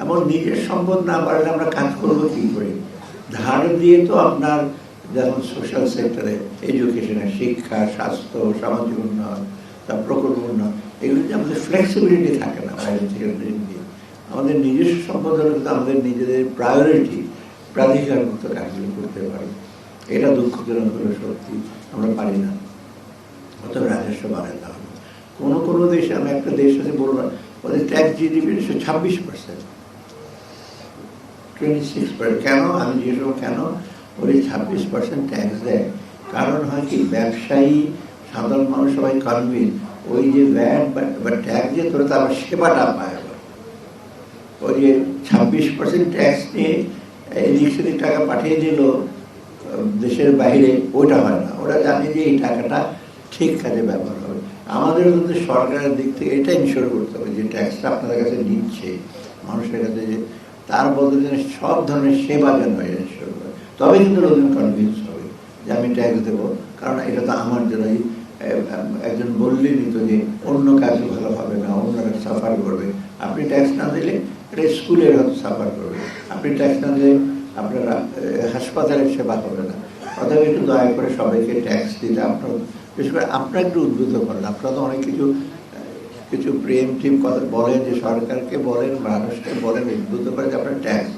এমন নিজের সম্পদ না বাড়লে আমরা কাজ করবো কি করে? ধার দিয়ে তো আপনার যেমন সোশ্যাল সেক্টরে, এডুকেশনে, শিক্ষা, স্বাস্থ্য, সামাজিক উন্নয়ন, তার প্রকল্প উন্নয়ন, এগুলিতে আমাদের ফ্লেক্সিবিলিটি থাকে না বাইরে থেকে ঋণ দিয়ে। আমাদের নিজস্ব সম্পদ হলে কিন্তু আমাদের নিজেদের প্রায়োরিটি, প্রাধিকার মতো কাজগুলো করতে পারি। এটা দুঃখজনক হলো সত্যি, আমরা পারি না। অতএব রাজস্ব বাড়াতে হবে। কোনো কোনো দেশে, আমি একটা দেশ আছে বললাম, ওদের ট্যাক্স জিডিপির 26%, 26%। কেন? আমি জিজ্ঞেস করবো কেন ওই 26% ট্যাক্স দেয়? কারণ হয় কি, ব্যবসায়ী, সাধারণ মানুষ সবাই কনভিন্স ওই যে ভ্যাট বা ট্যাক্স দিয়ে তোরা তো আবার সেবাটা পায়। ওই যে 26% ট্যাক্স নিয়ে এদিক সেদিক টাকা পাঠিয়ে দিল দেশের বাইরে, ওইটা হয় না। ওরা জানে যে এই টাকাটা ঠিক কাজে ব্যবহার হবে। আমাদের কিন্তু সরকারের দিক থেকে এটা ইনশিওর করতে হবে যে ট্যাক্সটা আপনাদের কাছে নিচ্ছে মানুষের কাছে, যে তার বদলে সব ধরনের সেবা যেন ইনশিওর করে। তবে কিন্তু লোকজন কনভিন্স হবে যে আমি ট্যাক্স দেবো, কারণ এটা তো আমার জন্যই। একজন বললেনই তো যে অন্য কাজে ভালো হবে না, অন্যরা সাফার করবে। আপনি ট্যাক্স না দিলে এটা স্কুলের হয়তো সাফার করবে, আপনি ট্যাক্স না দিলে আপনারা হাসপাতালের সেবা হবে না। অথবা একটু দয়া করে সবাইকে ট্যাক্স দিতে, আপনার বিশেষ করে আপনারা একটু উদ্বুদ্ধ করেন। আপনারা তো অনেক কিছু কিছু প্রিএমটিভ কথা বলেন, যে সরকারকে বলেন, মানুষকে বলেন, উদ্বুদ্ধ করেন যে আপনার ট্যাক্স